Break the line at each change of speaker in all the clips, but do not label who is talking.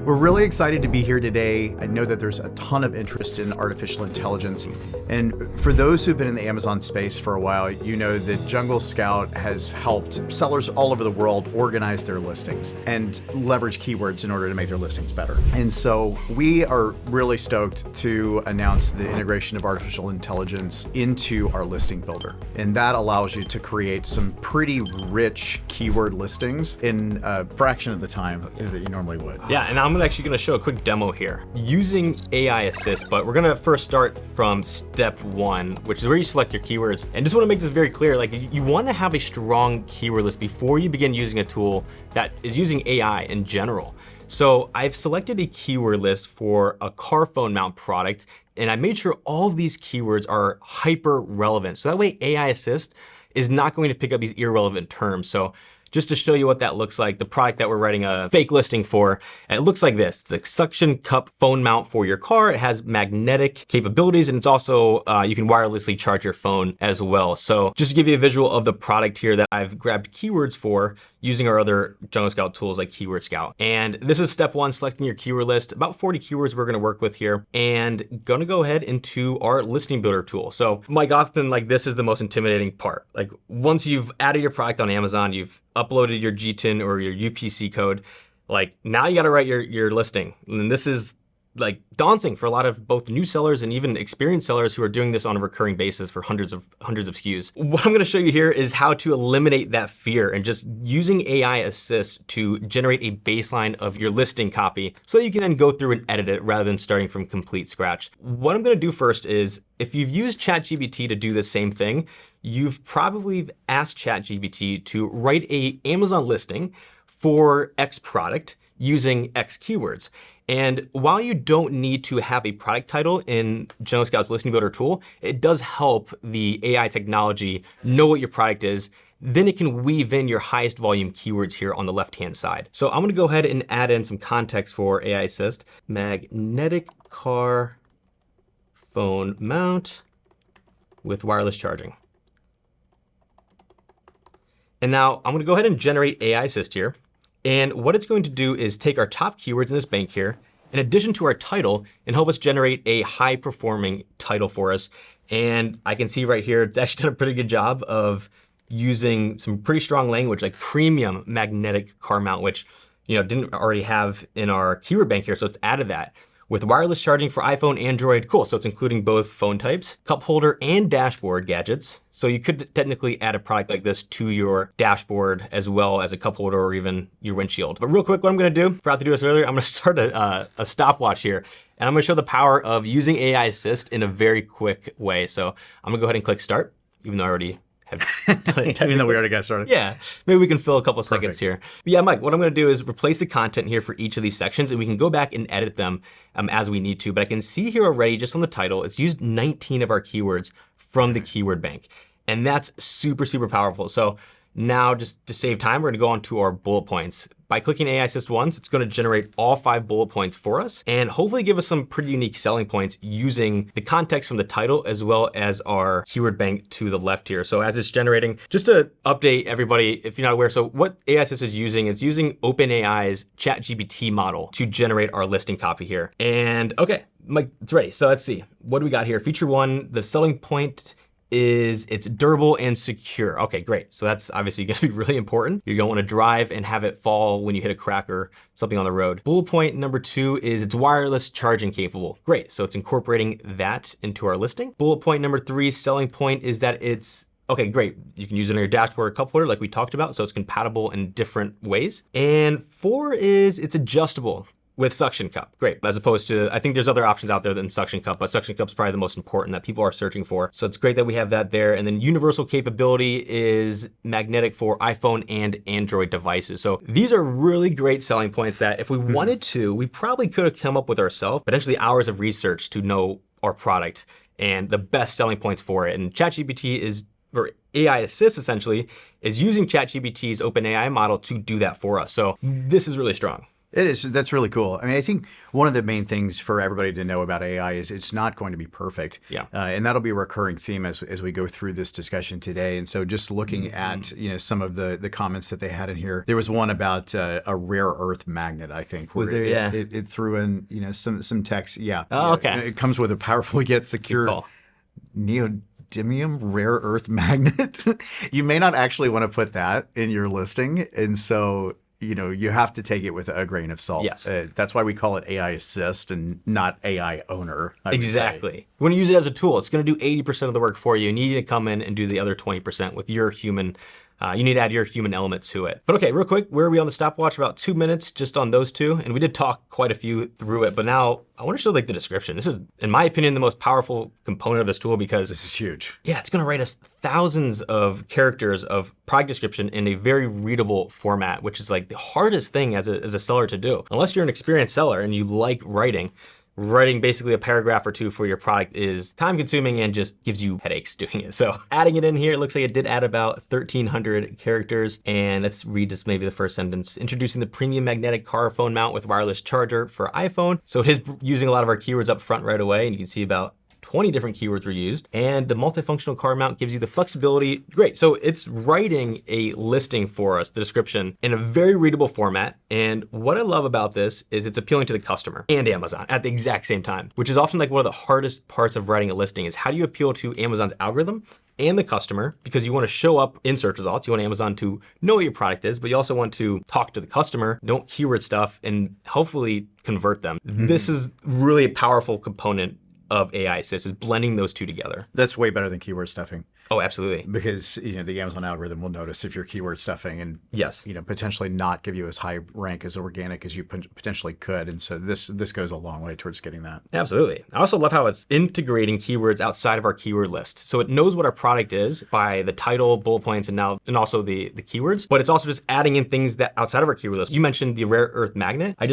We're really excited to be here today. I know that there's a ton of interest in artificial intelligence. And for those who've been in the Amazon space for a while, you know that Jungle Scout has helped sellers all over the world organize their listings and leverage keywords in order to make their listings better. And so we are really stoked to announce the integration of artificial intelligence into our listing builder. And that allows you to create some pretty rich keyword listings in a fraction of the time that you normally would.
Yeah, and I'm actually gonna show a quick demo here using AI Assist, but we're gonna first start from step one, which is where you select your keywords. And just wanna make this very clear, like you wanna have a strong keyword list before you begin using a tool that is using AI in general. So I've selected a keyword list for a car phone mount product, and I made sure all of these keywords are hyper relevant. So that way AI Assist is not going to pick up these irrelevant terms. So just to show you what that looks like, the product that we're writing a fake listing for, it looks like this. It's a suction cup phone mount for your car. It has magnetic capabilities, and it's also, you can wirelessly charge your phone as well. So just to give you a visual of the product here that I've grabbed keywords for using our other Jungle Scout tools like Keyword Scout. And this is step one, selecting your keyword list. About 40 keywords we're gonna work with here, and gonna go ahead into our listing builder tool. So Mike, often like this is the most intimidating part. Like once you've added your product on Amazon, you've uploaded your GTIN or your UPC code, like now you got to write your listing. And this is like daunting for a lot of both new sellers and even experienced sellers who are doing this on a recurring basis for hundreds of SKUs. What I'm going to show you here is how to eliminate that fear and just using AI Assist to generate a baseline of your listing copy so that you can then go through and edit it rather than starting from complete scratch. What I'm going to do first is, if you've used ChatGPT to do the same thing, you've probably asked ChatGPT to write a Amazon listing for X product using X keywords. And while you don't need to have a product title in Jungle Scout's listing builder tool, it does help the AI technology know what your product is. Then it can weave in your highest volume keywords here on the left-hand side. So I'm gonna go ahead and add in some context for AI Assist. Magnetic car phone mount with wireless charging. And now I'm gonna go ahead and generate AI Assist here. And what it's going to do is take our top keywords in this bank here, in addition to our title, and help us generate a high performing title for us. And I can see right here, it's actually done a pretty good job of using some pretty strong language like premium magnetic car mount, which didn't already have in our keyword bank here. So it's added that. With wireless charging for iPhone, Android, cool. So it's including both phone types, cup holder, and dashboard gadgets. So you could technically add a product like this to your dashboard as well as a cup holder or even your windshield. But real quick, what I'm gonna do, forgot to do this earlier, I'm gonna start a stopwatch here. And I'm gonna show the power of using AI Assist in a very quick way. So I'm gonna go ahead and click start, even though I already have done it.
Even though we already got started.
Yeah, maybe we can fill a couple of seconds here. But yeah, Mike, what I'm gonna do is replace the content here for each of these sections, and we can go back and edit them as we need to. But I can see here already, just on the title, it's used 19 of our keywords from the keyword bank. And that's super, super powerful. So now, just to save time, we're gonna go on to our bullet points. By clicking AI Assist once, it's gonna generate all 5 bullet points for us and hopefully give us some pretty unique selling points using the context from the title as well as our keyword bank to the left here. So as it's generating, just to update everybody, if you're not aware, so what AI Assist is using, it's using OpenAI's ChatGPT model to generate our listing copy here. And okay, Mike, it's ready. So let's see, what do we got here? Feature 1, the selling point is it's durable and secure. Okay, great. So that's obviously gonna be really important. You're gonna wanna drive and have it fall when you hit a crack or something on the road. Bullet point number 2 is it's wireless charging capable. Great, so it's incorporating that into our listing. Bullet point number 3, selling point, is that it's okay, great. You can use it on your dashboard or cup holder like we talked about, so it's compatible in different ways. And 4 is it's adjustable with suction cup. Great. As opposed to, I think there's other options out there than suction cup, but suction cup's probably the most important that people are searching for. So it's great that we have that there. And then universal capability is magnetic for iPhone and Android devices. So these are really great selling points that if we wanted to, we probably could have come up with ourselves, potentially hours of research to know our product and the best selling points for it. And ChatGPT is, or AI Assist essentially, is using ChatGPT's OpenAI model to do that for us. So this is really strong.
It is. That's really cool. I mean, I think one of the main things for everybody to know about AI is it's not going to be perfect.
Yeah.
And that'll be a recurring theme as we go through this discussion today. And so just looking at, some of the comments that they had in here, there was one about a rare earth magnet, I think.
Was there? Yeah.
It threw in, some text. Yeah.
Oh,
yeah.
okay.
It comes with a powerful yet secure neodymium rare earth magnet. You may not actually want to put that in your listing. And so you have to take it with a grain of salt.
Yes.
That's why we call it AI assist and not AI owner.
Exactly. You want to use it as a tool. It's going to do 80% of the work for you. You need to come in and do the other 20% with your human. You need to add your human element to it. But okay, real quick, where are we on the stopwatch? About 2 minutes just on those two. And we did talk quite a few through it, but now I want to show the description. This is, in my opinion, the most powerful component of this tool because
this is huge.
Yeah, it's going to write us thousands of characters of product description in a very readable format, which is the hardest thing as a seller to do. Unless you're an experienced seller and you like writing basically a paragraph or two for your product is time consuming and just gives you headaches doing it. So adding it in here, it looks like it did add about 1,300 characters. And let's read just maybe the first sentence. Introducing the premium magnetic car phone mount with wireless charger for iPhone. So it is using a lot of our keywords up front right away. And you can see about 20 different keywords were used, and the multifunctional car mount gives you the flexibility. Great, so it's writing a listing for us, the description, in a very readable format. And what I love about this is it's appealing to the customer and Amazon at the exact same time, which is often one of the hardest parts of writing a listing is how do you appeal to Amazon's algorithm and the customer, because you want to show up in search results. You want Amazon to know what your product is, but you also want to talk to the customer, don't keyword stuff, and hopefully convert them. Mm-hmm. This is really a powerful component of AI Assist, is blending those two together.
That's way better than keyword stuffing.
Oh, absolutely.
Because the Amazon algorithm will notice if you're keyword stuffing and
yes,
potentially not give you as high rank as organic as you potentially could. And so this goes a long way towards getting that.
Absolutely. I also love how it's integrating keywords outside of our keyword list. So it knows what our product is by the title, bullet points, and also the keywords. But it's also just adding in things that outside of our keyword list. You mentioned the rare earth magnet. I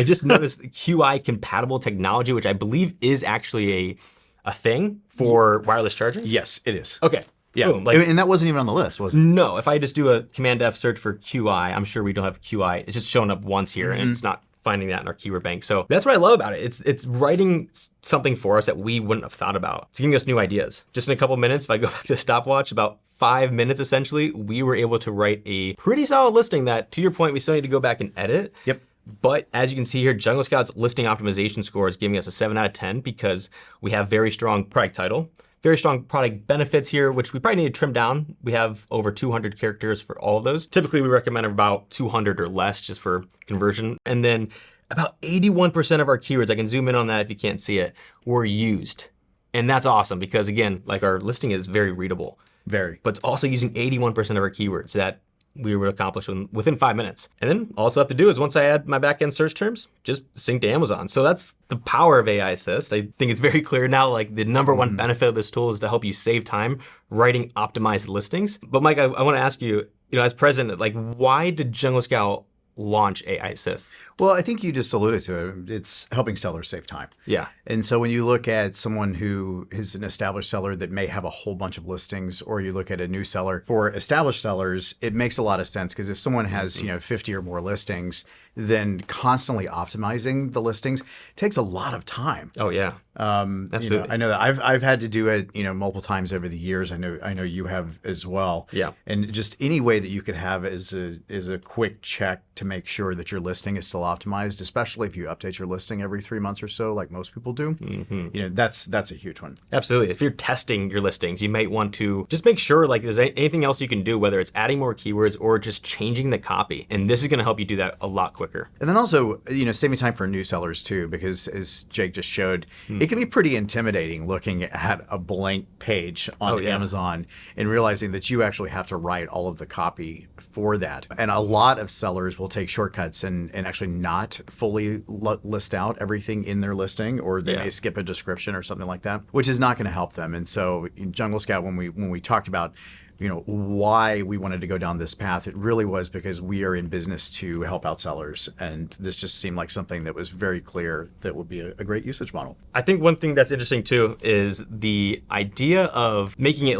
just noticed QI compatible technology, which I believe is actually a thing for wireless charging?
Yes, it is.
Okay.
Yeah. Boom. And that wasn't even on the list, was it?
No. If I just do a Command F search for QI, I'm sure we don't have QI. It's just showing up once here, and it's not finding that in our keyword bank. So that's what I love about it. It's writing something for us that we wouldn't have thought about. It's giving us new ideas. Just in a couple minutes, if I go back to the stopwatch, about 5 minutes essentially, we were able to write a pretty solid listing that, to your point, we still need to go back and edit.
Yep.
But as you can see here, Jungle Scout's listing optimization score is giving us a 7 out of 10 because we have very strong product title, very strong product benefits here, which we probably need to trim down. We have over 200 characters for all of those. Typically, we recommend about 200 or less just for conversion. And then about 81% of our keywords, I can zoom in on that if you can't see it, were used. And that's awesome because, again, our listing is very readable.
Very.
But it's also using 81% of our keywords that we would accomplish within 5 minutes. And then all I have to do is once I add my backend search terms, just sync to Amazon. So that's the power of AI Assist. I think it's very clear now, the number one benefit of this tool is to help you save time writing optimized listings. But Mike, I want to ask you, as president, why did Jungle Scout launch AI Assist?
Well, I think you just alluded to it. It's helping sellers save time.
Yeah.
And so when you look at someone who is an established seller that may have a whole bunch of listings, or you look at a new seller, for established sellers, it makes a lot of sense because if someone has, 50 or more listings, then constantly optimizing the listings takes a lot of time.
Oh yeah. Absolutely.
I know that I've had to do it, multiple times over the years. I know you have as well.
Yeah.
And just any way that you could have is a quick check to make sure that your listing is still optimized, especially if you update your listing every 3 months or so, like most people do. Mm-hmm. That's a huge one.
Absolutely. If you're testing your listings, you might want to just make sure there's anything else you can do, whether it's adding more keywords or just changing the copy. And this is going to help you do that a lot quicker.
And then also, saving time for new sellers too, because as Jake just showed, it can be pretty intimidating looking at a blank page on Amazon and realizing that you actually have to write all of the copy for that. And a lot of sellers will take shortcuts and actually not fully list out everything in their listing, or they may skip a description or something like that, which is not going to help them. And so in Jungle Scout, when we talked about why we wanted to go down this path, it really was because we are in business to help out sellers. And this just seemed like something that was very clear that would be a great usage model.
I think one thing that's interesting too is the idea of making it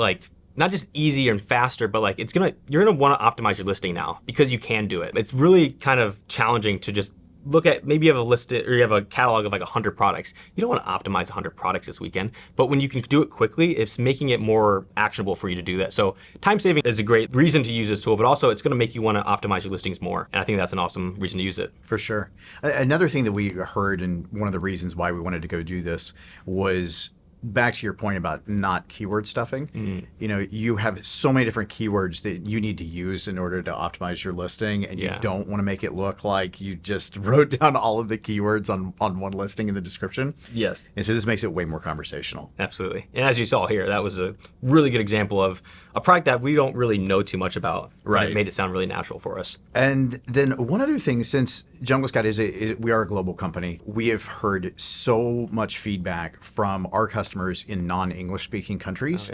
not just easier and faster, but like you're gonna want to optimize your listing now because you can do it. It's really kind of challenging to just look at, maybe you have a list or you have a catalog of like 100 products. You don't want to optimize 100 products this weekend, but when you can do it quickly, it's making it more actionable for you to do that. So time saving is a great reason to use this tool, but also it's going to make you want to optimize your listings more. And I think that's an awesome reason to use it.
For sure. Another thing that we heard, and one of the reasons why we wanted to go do this, was back to your point about not keyword stuffing. You know, you have so many different keywords that you need to use in order to optimize your listing, and you don't want to make it look like you just wrote down all of the keywords on one listing in the description.
Yes.
And so this makes it way more conversational.
Absolutely. And as you saw here, that was a really good example of a product that we don't really know too much about.
Right.
It made it sound really natural for us.
And then one other thing, since Jungle Scout we are a global company, we have heard so much feedback from our customers in non-English speaking countries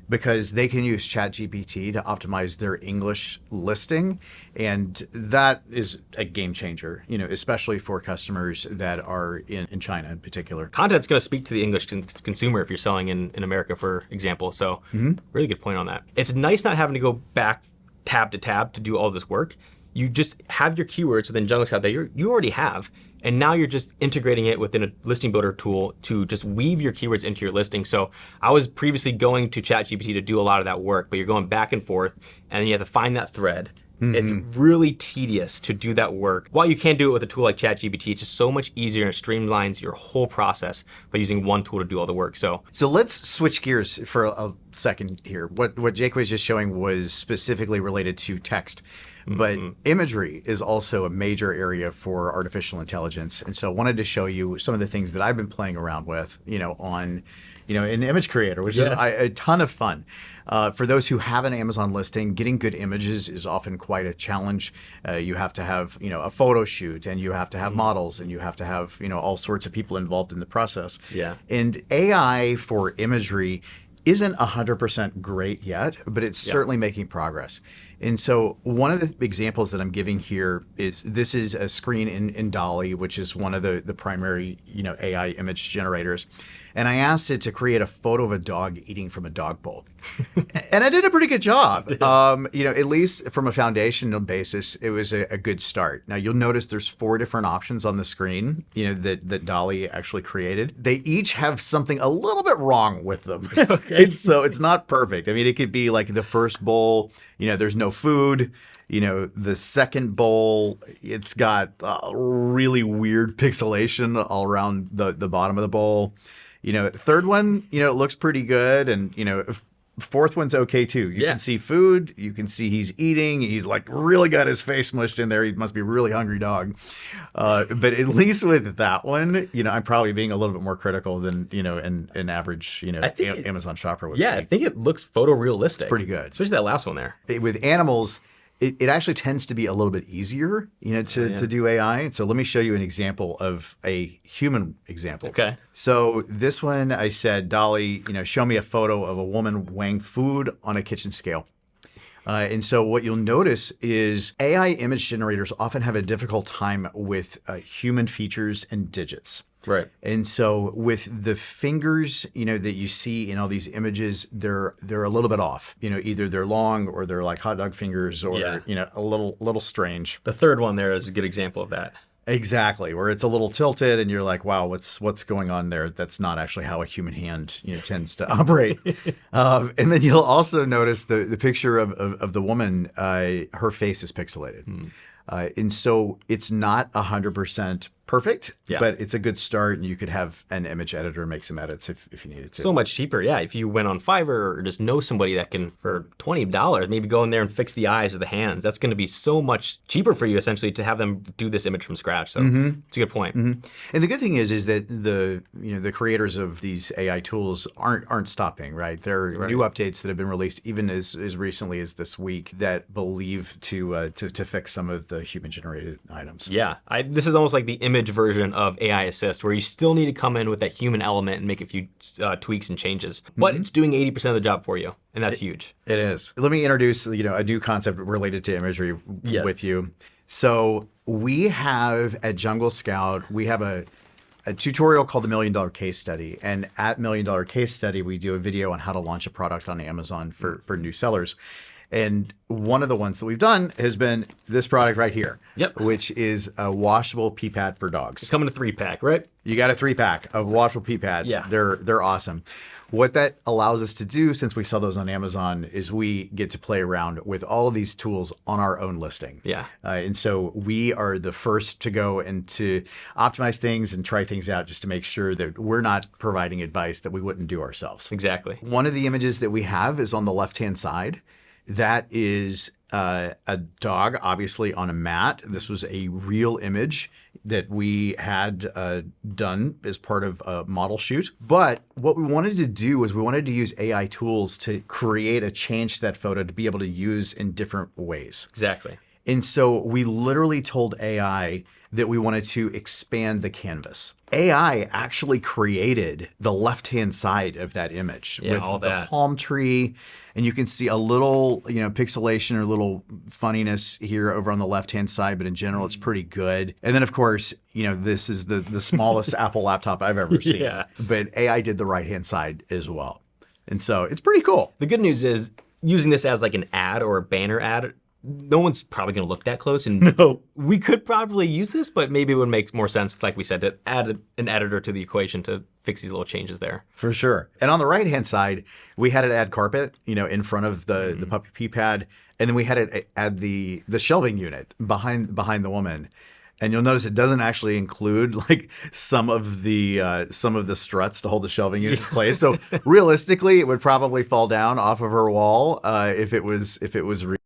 because they can use ChatGPT to optimize their English listing. And that is a game changer, you know, especially for customers that are in China in particular.
Content's going to speak to the English consumer if you're selling in America, for example. So really good point on that. It's nice not having to go back tab to tab to do all this work. You just have your keywords within Jungle Scout that you already have, and now you're just integrating it within a listing builder tool to just weave your keywords into your listing. So I was previously going to ChatGPT to do a lot of that work, but you're going back and forth, and then you have to find that thread. It's really tedious to do that work. While you can do it with a tool like ChatGPT, it's just so much easier and streamlines your whole process by using one tool to do all the work. So
let's switch gears for a second here. What Jake was just showing was specifically related to text. But imagery is also a major area for artificial intelligence. And so I wanted to show you some of the things that I've been playing around with, in Image Creator, which is a ton of fun. For those who have an Amazon listing, getting good images is often quite a challenge. You have to have, a photo shoot, and you have to have models, and you have to have, all sorts of people involved in the process.
Yeah.
And AI for imagery isn't 100% great yet, but it's certainly making progress. And so one of the examples that I'm giving here is this is a screen in DALL-E, which is one of the primary AI image generators. And I asked it to create a photo of a dog eating from a dog bowl. And I did a pretty good job. At least from a foundational basis, it was a good start. Now you'll notice there's 4 different options on the screen, that DALL-E actually created. They each have something a little bit wrong with them.
Okay.
And so it's not perfect. I mean, it could be like the first bowl, there's no food. The second bowl, it's got really weird pixelation all around the bottom of the bowl. Third one, it looks pretty good. And, fourth one's okay too. You can see food. You can see he's eating. He's like really got his face mushed in there. He must be a really hungry dog. But at least with that one, I'm probably being a little bit more critical than, an average, Amazon shopper would be.
I think it looks photorealistic.
Pretty good.
Especially that last one there.
With animals, it actually tends to be a little bit easier, to do AI. So let me show you an example of a human example.
Okay.
So this one, I said, DALL-E, show me a photo of a woman weighing food on a kitchen scale. And so what you'll notice is AI image generators often have a difficult time with human features and digits.
Right.
And so with the fingers, that you see in all these images, they're a little bit off. Either they're long or they're like hot dog fingers or, a little strange.
The third one there is a good example of that.
Exactly, where it's a little tilted and you're like, wow, what's going on there? That's not actually how a human hand tends to operate. And then you'll also notice the picture of the woman, her face is pixelated. And so it's not 100% perfect, but it's a good start, and you could have an image editor make some edits if you needed to.
So much cheaper, if you went on Fiverr or just know somebody that can, for $20, maybe go in there and fix the eyes or the hands. That's going to be so much cheaper for you, essentially, to have them do this image from scratch. So it's a good point.
And the good thing is that the creators of these AI tools aren't stopping, right? There are new updates that have been released even as recently as this week that believe to fix some of the human-generated items.
Yeah, this is almost like the image version of AI Assist, where you still need to come in with that human element and make a few tweaks and changes, but it's doing 80% of the job for you, and that's huge.
It is. Let me introduce a new concept related to imagery with you. So we have at Jungle Scout, we have a a tutorial called the $1 Million Case Study. And at $1 Million Case Study, we do a video on how to launch a product on Amazon for new sellers. And one of the ones that we've done has been this product right here, which is a washable pee pad for dogs.
It's coming in a 3-pack, right?
You got a 3-pack of washable pee pads.
Yeah.
They're awesome. What that allows us to do, since we sell those on Amazon, is we get to play around with all of these tools on our own listing.
Yeah.
And so we are the first to go and to optimize things and try things out just to make sure that we're not providing advice that we wouldn't do ourselves.
Exactly.
One of the images that we have is on the left-hand side. That is a dog, obviously, on a mat. This was a real image that we had done as part of a model shoot. But what we wanted to do was we wanted to use AI tools to create a change to that photo to be able to use in different ways.
Exactly.
And so we literally told AI that we wanted to expand the canvas. AI actually created the left-hand side of that image with
all
the
that
palm tree. And you can see a little, pixelation or little funniness here over on the left-hand side, but in general, it's pretty good. And then, of course, this is the smallest Apple laptop I've ever seen.
Yeah.
But AI did the right-hand side as well. And so it's pretty cool.
The good news is using this as like an ad or a banner ad, no one's probably going to look that close. And no, we could probably use this, but maybe it would make more sense, like we said, to add an editor to the equation to fix these little changes there.
For sure. And on the right-hand side, we had it add carpet, in front of the puppy pee pad. And then we had it add the shelving unit behind the woman. And you'll notice it doesn't actually include like some of the struts to hold the shelving unit in place. So realistically, it would probably fall down off of her wall if it was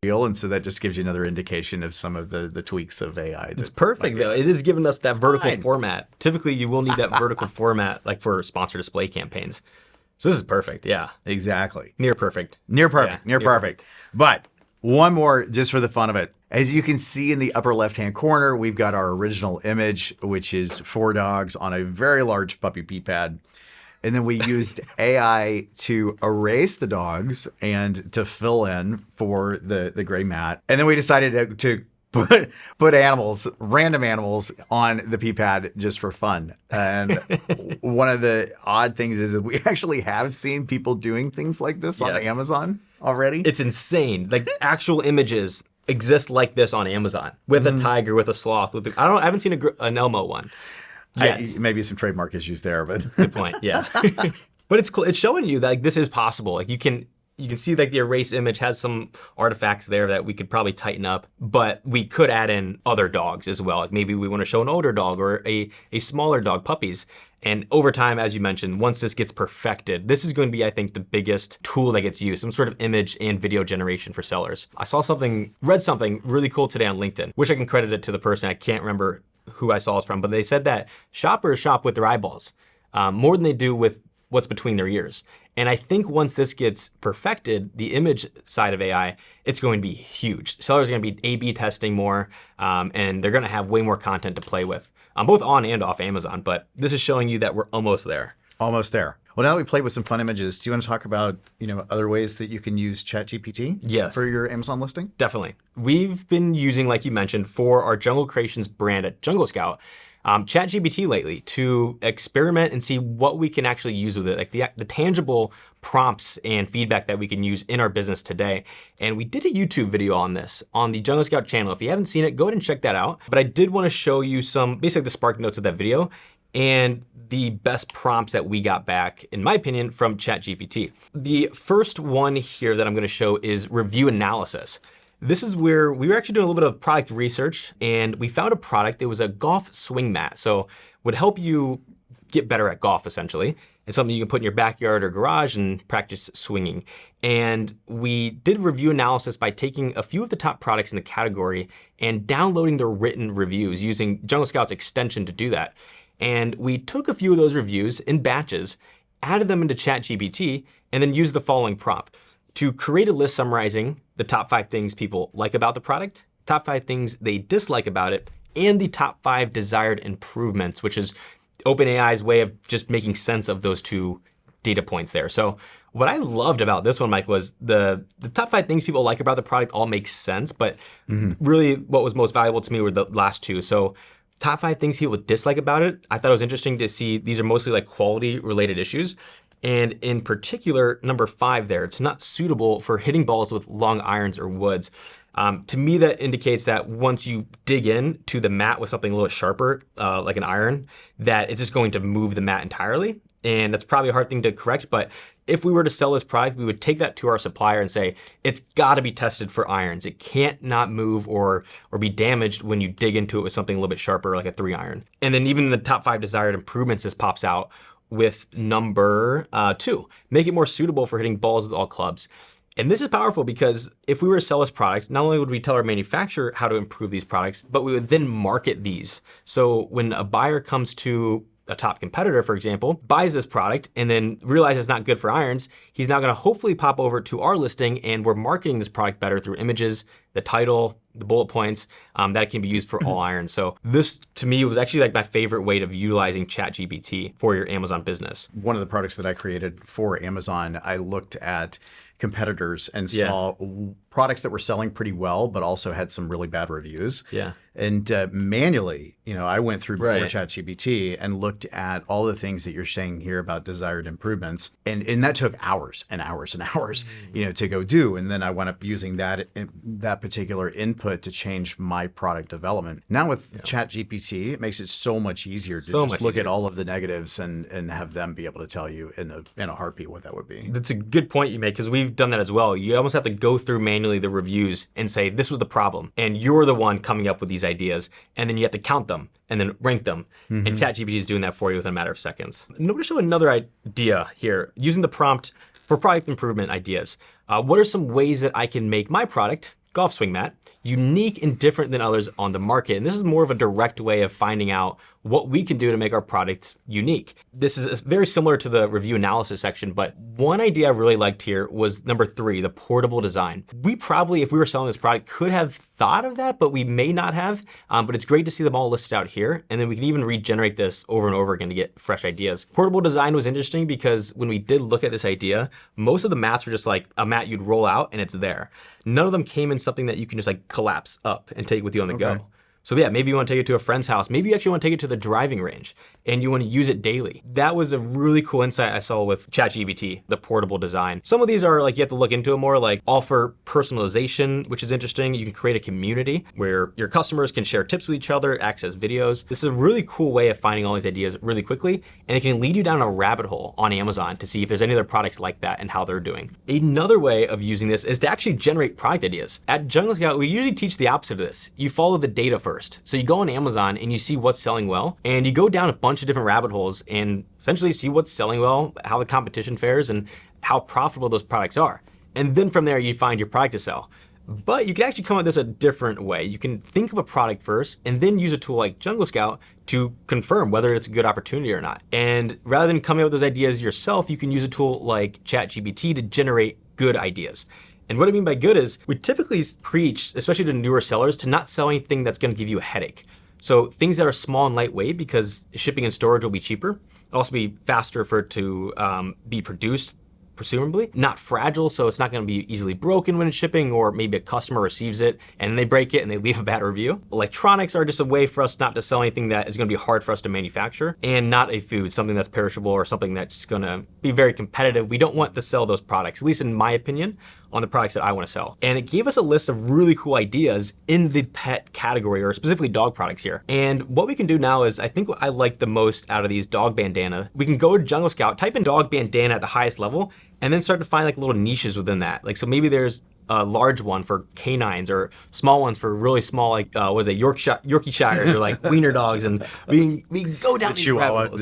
real. And so that just gives you another indication of some of the tweaks of AI.
It's perfect though. It is giving us that vertical format. Typically, you will need that vertical format like for sponsor display campaigns. So this is perfect. Yeah.
Exactly.
Near perfect.
Near perfect. Yeah, near perfect. But one more just for the fun of it. As you can see in the upper left-hand corner, we've got our original image, which is 4 dogs on a very large puppy pee pad. And then we used AI to erase the dogs and to fill in for the gray mat. And then we decided to put animals, random animals, on the pee pad just for fun. And one of the odd things is that we actually have seen people doing things like this on Amazon already.
It's insane. Like actual images exist like this on Amazon with a tiger, with a sloth. I haven't seen an Elmo one yet.
Maybe some trademark issues there, but
good point. Yeah, but it's cool. It's showing you that like, this is possible. Like you can see like the erase image has some artifacts there that we could probably tighten up, but we could add in other dogs as well. Like maybe we want to show an older dog or a smaller dog, puppies. And over time, as you mentioned, once this gets perfected, this is going to be, I think, the biggest tool that gets used, some sort of image and video generation for sellers. I read something really cool today on LinkedIn. Wish I can credit it to the person. I can't remember who I saw it from, but they said that shoppers shop with their eyeballs more than they do with what's between their ears. And I think once this gets perfected, the image side of AI, it's going to be huge. Sellers are going to be A/B testing more, and they're going to have way more content to play with, both on and off Amazon. But this is showing you that we're almost there.
Almost there. Well, now that we played with some fun images, do you want to talk about other ways that you can use ChatGPT for your Amazon listing?
Definitely. We've been using, like you mentioned, for our Jungle Creations brand at Jungle Scout, ChatGPT lately to experiment and see what we can actually use with it, like the tangible prompts and feedback that we can use in our business today. And we did a YouTube video on this on the Jungle Scout channel. If you haven't seen it, go ahead and check that out. But I did want to show you basically the spark notes of that video and the best prompts that we got back, in my opinion, from ChatGPT. The first one here that I'm going to show is review analysis. This is where we were actually doing a little bit of product research, and we found a product that was a golf swing mat. So would help you get better at golf, essentially. It's something you can put in your backyard or garage and practice swinging. And we did review analysis by taking a few of the top products in the category and downloading the written reviews using Jungle Scout's extension to do that. And we took a few of those reviews in batches, added them into ChatGPT, and then used the following prompt to create a list summarizing the top 5 things people like about the product, top 5 things they dislike about it, and the top 5 desired improvements, which is OpenAI's way of just making sense of those 2 data points there. So what I loved about this one, Mike, was the top 5 things people like about the product all make sense, but really what was most valuable to me were the last 2. So Top 5 things people dislike about it. I thought it was interesting to see these are mostly like quality related issues. And in particular, number 5 there, it's not suitable for hitting balls with long irons or woods. To me, that indicates that once you dig in to the mat with something a little sharper, like an iron, that it's just going to move the mat entirely. And that's probably a hard thing to correct, but if we were to sell this product, we would take that to our supplier and say, it's gotta be tested for irons. It can't not move or be damaged when you dig into it with something a little bit sharper, like a 3 iron. And then even in the top 5 desired improvements, this pops out with number 2, make it more suitable for hitting balls with all clubs. And this is powerful because if we were to sell this product, not only would we tell our manufacturer how to improve these products, but we would then market these. So when a buyer comes to a top competitor, for example, buys this product and then realizes it's not good for irons, he's now gonna hopefully pop over to our listing and we're marketing this product better through images, the title, the bullet points, that it can be used for all irons. So this, to me, was actually like my favorite way of utilizing ChatGPT for your Amazon business.
One of the products that I created for Amazon, I looked at competitors and saw products that were selling pretty well, but also had some really bad reviews.
Yeah.
And manually, I went through before ChatGPT and looked at all the things that you're saying here about desired improvements. And that took hours and hours and hours, to go do. And then I wound up using that particular input to change my product development. Now with ChatGPT, it makes it so much easier to just look at all of the negatives and have them be able to tell you in a heartbeat what that would be.
That's a good point you make, because we've done that as well. You almost have to go through manually the reviews and say, this was the problem. And you're the one coming up with these ideas. And then you have to count them and then rank them. And ChatGPT is doing that for you within a matter of seconds. I'm going to show another idea here, using the prompt for product improvement ideas. What are some ways that I can make my product, golf swing mat, unique and different than others on the market? And this is more of a direct way of finding out what we can do to make our product unique. This is very similar to the review analysis section, but one idea I really liked here was number 3, the portable design. We probably, if we were selling this product, could have thought of that, but we may not have. But it's great to see them all listed out here. And then we can even regenerate this over and over again to get fresh ideas. Portable design was interesting because when we did look at this idea, most of the mats were just like a mat you'd roll out and it's there. None of them came in something that you can just like collapse up and take with you on the go. So yeah, maybe you want to take it to a friend's house. Maybe you actually want to take it to the driving range and you want to use it daily. That was a really cool insight I saw with ChatGPT, the portable design. Some of these are like, you have to look into it more, like offer personalization, which is interesting. You can create a community where your customers can share tips with each other, access videos. This is a really cool way of finding all these ideas really quickly, and it can lead you down a rabbit hole on Amazon to see if there's any other products like that and how they're doing. Another way of using this is to actually generate product ideas. At Jungle Scout, we usually teach the opposite of this. You follow the data first. So you go on Amazon and you see what's selling well, and you go down a bunch of different rabbit holes and essentially see what's selling well, how the competition fares, and how profitable those products are. And then from there, you find your product to sell. But you can actually come at this a different way. You can think of a product first and then use a tool like Jungle Scout to confirm whether it's a good opportunity or not. And rather than coming up with those ideas yourself, you can use a tool like ChatGPT to generate good ideas. And what I mean by good is we typically preach, especially to newer sellers, to not sell anything that's going to give you a headache. So things that are small and lightweight, because shipping and storage will be cheaper. It'll also be faster for it to be produced, presumably. Not fragile, so it's not going to be easily broken when it's shipping, or maybe a customer receives it and they break it and they leave a bad review. Electronics are just a way for us not to sell anything that is going to be hard for us to manufacture, and not a food, something that's perishable or something that's going to be very competitive. We don't want to sell those products, at least in my opinion, on the products that I want to sell. And it gave us a list of really cool ideas in the pet category, or specifically dog products here. And what we can do now is, I think what I like the most out of these dog bandana, we can go to Jungle Scout, type in dog bandana at the highest level, and then start to find like little niches within that. Like, so maybe there's a large one for canines, or small ones for really small, like what are they, Yorkshires, or like wiener dogs, and we can go down
the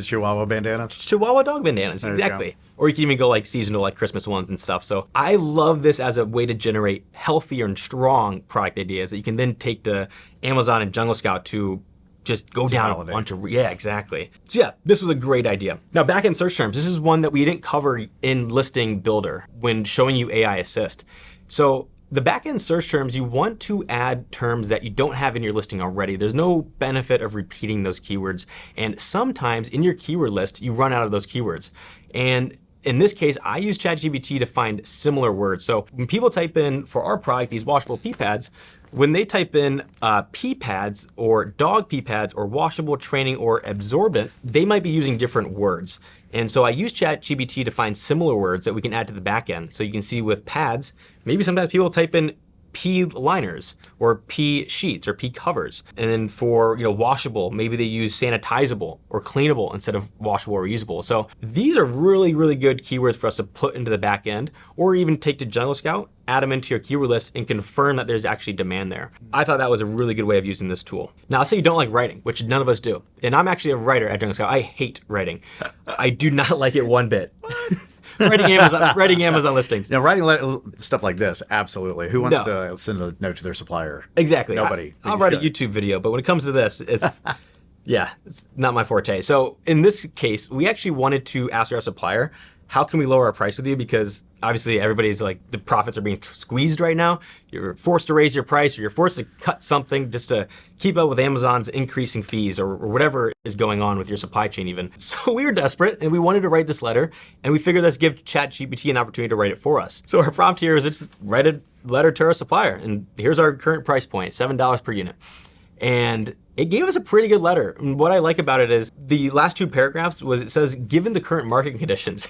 Chihuahua bandanas.
Chihuahua dog bandanas, exactly. Or you can even go like seasonal, like Christmas ones and stuff. So I love this as a way to generate healthier and strong product ideas that you can then take to Amazon and Jungle Scout to just go down a bunch of, yeah, exactly. So yeah, this was a great idea. Now back in search terms, this is one that we didn't cover in Listing Builder when showing you AI Assist. So the backend search terms, you want to add terms that you don't have in your listing already. There's no benefit of repeating those keywords. And sometimes in your keyword list, you run out of those keywords. And in this case, I use ChatGPT to find similar words. So when people type in, for our product, these washable pee pads, when they type in pee pads or dog pee pads or washable, training, or absorbent, they might be using different words. And so I use ChatGPT to find similar words that we can add to the back end. So you can see with pads, maybe sometimes people type in pee liners or pee sheets or pee covers. And then for washable, maybe they use sanitizable or cleanable instead of washable or reusable. So these are really, really good keywords for us to put into the back end, or even take to Jungle Scout, add them into your keyword list, and confirm that there's actually demand there. I thought that was a really good way of using this tool. Now, let's say you don't like writing, which none of us do. And I'm actually a writer at Jungle Scout. I hate writing. I do not like it one bit. writing Amazon listings.
Now, writing stuff like this, absolutely. Who wants to send a note to their supplier?
Exactly.
Nobody.
I'll write a YouTube video, but when it comes to this, it's it's not my forte. So in this case, we actually wanted to ask our supplier, how can we lower our price with you? Because obviously everybody's like, the profits are being squeezed right now. You're forced to raise your price, or you're forced to cut something just to keep up with Amazon's increasing fees, or whatever is going on with your supply chain even. So we were desperate and we wanted to write this letter, and we figured let's give ChatGPT an opportunity to write it for us. So our prompt here is just write a letter to our supplier, and here's our current price point, $7 per unit. And it gave us a pretty good letter. And what I like about it is the last two paragraphs was, it says, given the current market conditions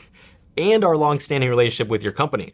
and our long-standing relationship with your company,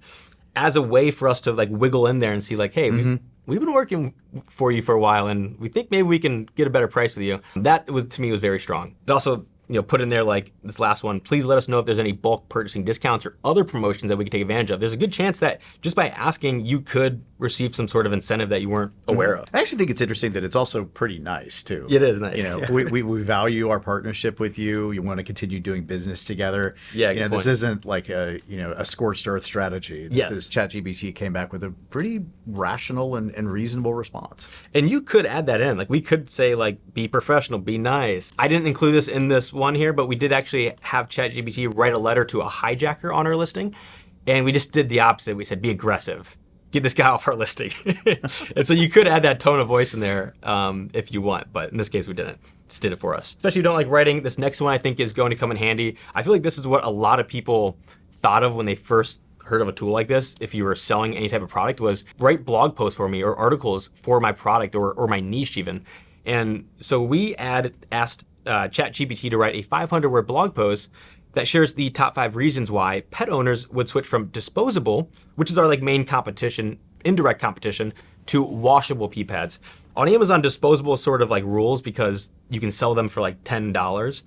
as a way for us to like wiggle in there and see like, hey, we've been working for you for a while, and we think maybe we can get a better price with you. That was, to me, was very strong. It also put in there like this last one, please let us know if there's any bulk purchasing discounts or other promotions that we could take advantage of. There's a good chance that just by asking, you could receive some sort of incentive that you weren't aware of.
I actually think it's interesting that it's also pretty nice too.
It is nice.
We value our partnership with you. You want to continue doing business together.
Yeah,
this isn't like a scorched earth strategy. This is ChatGPT came back with a pretty rational and reasonable response.
And you could add that in. Like we could say like, be professional, be nice. I didn't include this in this one here, but we did actually have ChatGPT write a letter to a hijacker on our listing. And we just did the opposite. We said, be aggressive. Get this guy off our listing. And so you could add that tone of voice in there if you want, but in this case we didn't. Just did it for us. Especially if you don't like writing, this next one I think is going to come in handy. I feel like this is what a lot of people thought of when they first heard of a tool like this. If you were selling any type of product, was write blog posts for me or articles for my product or my niche even. And so we asked ChatGPT to write a 500-word blog post that shares the top 5 reasons why pet owners would switch from disposable, which is our like main competition, indirect competition, to washable pee pads. On Amazon, disposable sort of like rules because you can sell them for like $10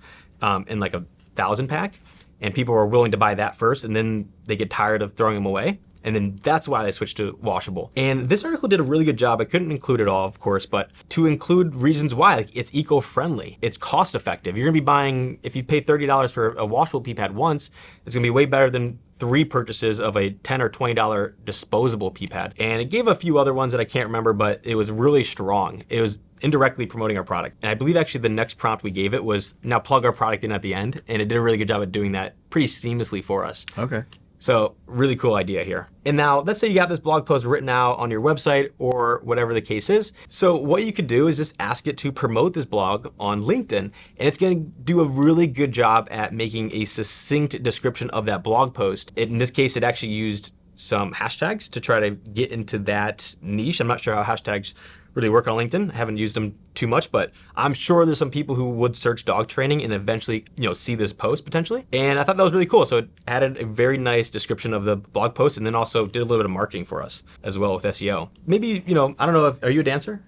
in like 1,000 pack, and people are willing to buy that first, and then they get tired of throwing them away. And then that's why they switched to washable. And this article did a really good job. I couldn't include it all, of course, but to include reasons why. Like, it's eco-friendly, it's cost-effective. You're gonna be buying, if you pay $30 for a washable pee pad once, it's gonna be way better than 3 purchases of a $10 or $20 disposable pee pad. And it gave a few other ones that I can't remember, but it was really strong. It was indirectly promoting our product. And I believe actually the next prompt we gave it was, now plug our product in at the end. And it did a really good job at doing that pretty seamlessly for us.
Okay.
So really cool idea here. And now let's say you got this blog post written out on your website or whatever the case is. So what you could do is just ask it to promote this blog on LinkedIn, and it's going to do a really good job at making a succinct description of that blog post. In this case, it actually used some hashtags to try to get into that niche. I'm not sure how hashtags really work on LinkedIn. I haven't used them too much, but I'm sure there's some people who would search dog training and eventually, see this post potentially. And I thought that was really cool. So it added a very nice description of the blog post, and then also did a little bit of marketing for us as well with SEO. Maybe, I don't know, are you a dancer?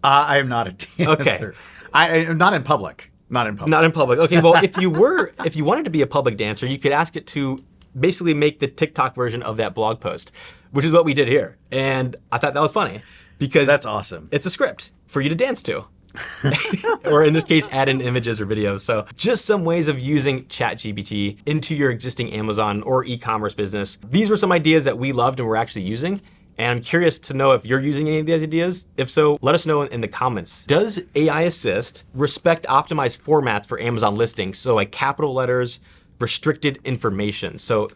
I am not a dancer.
Okay.
I am not in public. Not in public.
Not in public. Okay, well, if you wanted to be a public dancer, you could ask it to basically make the TikTok version of that blog post, which is what we did here. And I thought that was funny. Because
that's awesome.
It's a script for you to dance to. Or in this case, add in images or videos. So just some ways of using ChatGPT into your existing Amazon or e-commerce business. These were some ideas that we loved and we're actually using. And I'm curious to know if you're using any of these ideas. If so, let us know in the comments. Does AI Assist respect optimized formats for Amazon listings? So like capital letters, restricted information. So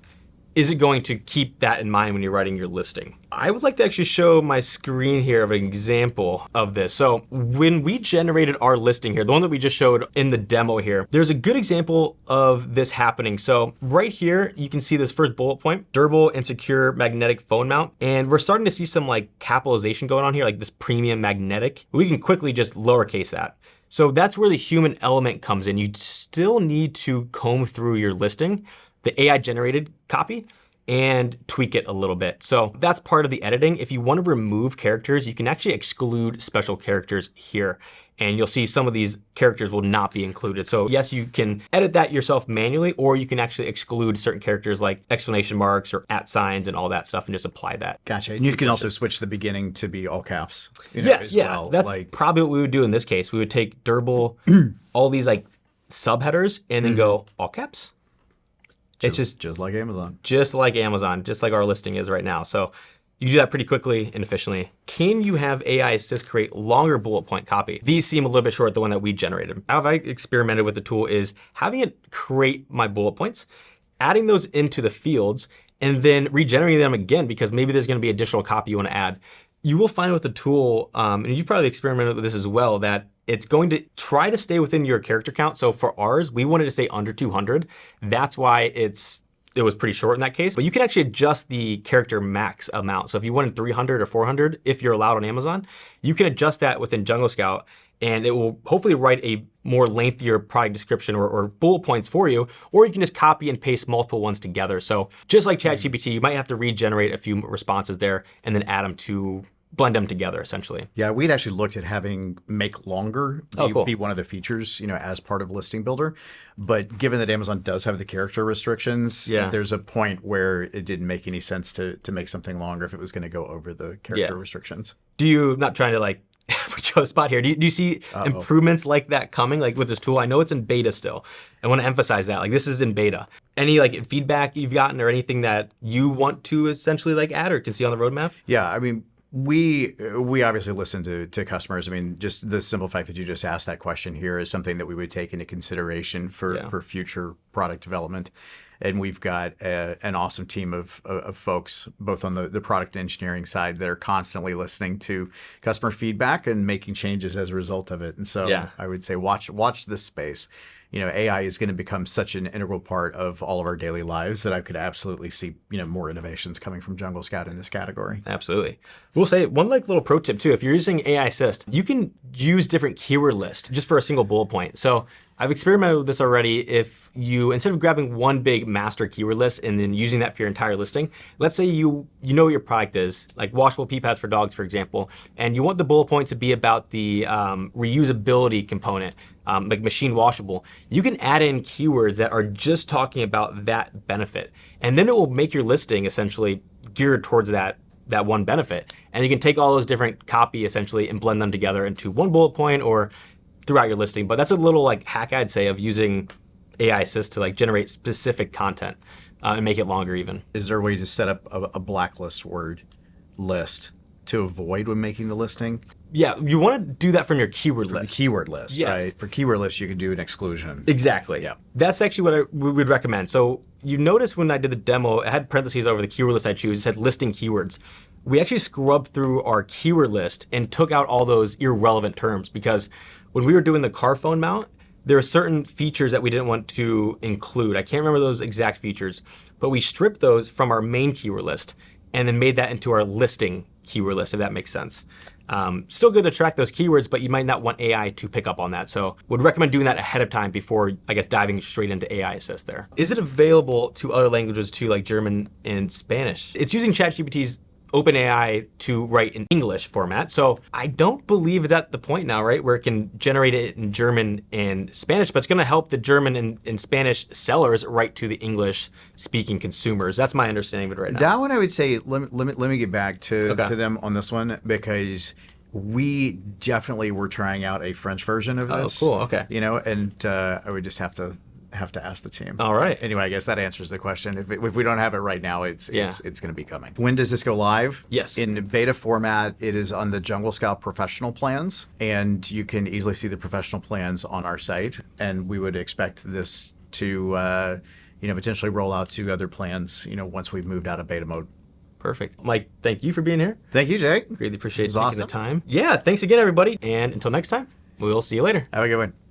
is it going to keep that in mind when you're writing your listing? I would like to actually show my screen here of an example of this. So when we generated our listing here, the one that we just showed in the demo here, there's a good example of this happening. So right here, you can see this first bullet point, durable and secure magnetic phone mount. And we're starting to see some like capitalization going on here, like this premium magnetic. We can quickly just lowercase that. So that's where the human element comes in. You still need to comb through your listing, the AI generated copy, and tweak it a little bit. So that's part of the editing. If you want to remove characters, you can actually exclude special characters here. And you'll see some of these characters will not be included. So yes, you can edit that yourself manually, or you can actually exclude certain characters like exclamation marks or @ signs and all that stuff and just apply that.
Gotcha. And you can also switch the beginning to be all caps.
Yes, yeah. Well. That's probably what we would do in this case. We would take durable, all these like subheaders and then go all caps. It's
just like Amazon.
Just like Amazon, just like our listing is right now. So you do that pretty quickly and efficiently. Can you have AI Assist create longer bullet point copy? These seem a little bit short, the one that we generated. How I experimented with the tool is having it create my bullet points, adding those into the fields, and then regenerating them again, because maybe there's gonna be additional copy you wanna add. You will find with the tool, and you've probably experimented with this as well, that it's going to try to stay within your character count. So for ours, we wanted to stay under 200. That's why it was pretty short in that case. But you can actually adjust the character max amount. So if you wanted 300 or 400, if you're allowed on Amazon, you can adjust that within Jungle Scout, and it will hopefully write a more lengthier product description or bullet points for you, or you can just copy and paste multiple ones together. So just like ChatGPT, you might have to regenerate a few responses there and then add them to blend them together, essentially.
Yeah, we'd actually looked at having make longer be one of the features, as part of Listing Builder. But given that Amazon does have the character restrictions, there's a point where it didn't make any sense to make something longer if it was going to go over the character restrictions.
Do you, not trying to like put you on the spot here, do you see improvements like that coming, like with this tool? I know it's in beta still. I want to emphasize that, like this is in beta. Any like feedback you've gotten or anything that you want to essentially like add or can see on the roadmap?
Yeah, I mean, we obviously listen to customers. I mean, just the simple fact that you just asked that question here is something that we would take into consideration for future product development. And we've got an awesome team of folks, both on the product engineering side, that are constantly listening to customer feedback and making changes as a result of it. And so I would say watch this space. AI is going to become such an integral part of all of our daily lives that I could absolutely see, more innovations coming from Jungle Scout in this category.
Absolutely. We'll say one like little pro tip too, if you're using AI Assist, you can use different keyword lists just for a single bullet point. So I've experimented with this already. If you, instead of grabbing one big master keyword list and then using that for your entire listing, let's say you know what your product is, like washable pee pads for dogs, for example, and you want the bullet point to be about the reusability component, like machine washable. You can add in keywords that are just talking about that benefit. And then it will make your listing essentially geared towards that one benefit. And you can take all those different copy essentially and blend them together into one bullet point or throughout your listing. But that's a little like hack, I'd say, of using AI Assist to like generate specific content and make it longer even.
Is there a way to set up a blacklist word list to avoid when making the listing?
Yeah, you want to do that from your keyword list.
The keyword list, right? For keyword lists, you can do an exclusion.
Exactly. Yeah. That's actually what we would recommend. So you notice when I did the demo, it had parentheses over the keyword list I choose. It said listing keywords. We actually scrubbed through our keyword list and took out all those irrelevant terms, because when we were doing the car phone mount, there are certain features that we didn't want to include. I can't remember those exact features, but we stripped those from our main keyword list and then made that into our listing keyword list, if that makes sense. Still good to track those keywords, but you might not want AI to pick up on that. So would recommend doing that ahead of time before, I guess, diving straight into AI Assist there. Is it available to other languages too, like German and Spanish? It's using ChatGPT's OpenAI to write in English format. So I don't believe it's at the point now, right, where it can generate it in German and Spanish, but it's going to help the German and Spanish sellers write to the English speaking consumers. That's my understanding of it right now.
That one I would say, let me get back to them on this one, because we definitely were trying out a French version of this.
Oh, cool. Okay.
And I would just have to ask the team.
All right.
Anyway, I guess that answers the question. If we don't have it right now, it's going to be coming. When does this go live?
Yes.
In beta format, it is on the Jungle Scout professional plans, and you can easily see the professional plans on our site. And we would expect this to potentially roll out to other plans, once we've moved out of beta mode.
Perfect. Mike, thank you for being here.
Thank you, Jake.
Greatly appreciate
This is
taking
awesome.
the time. Yeah, thanks again, everybody. And until next time, we'll see you later.
Have a good one.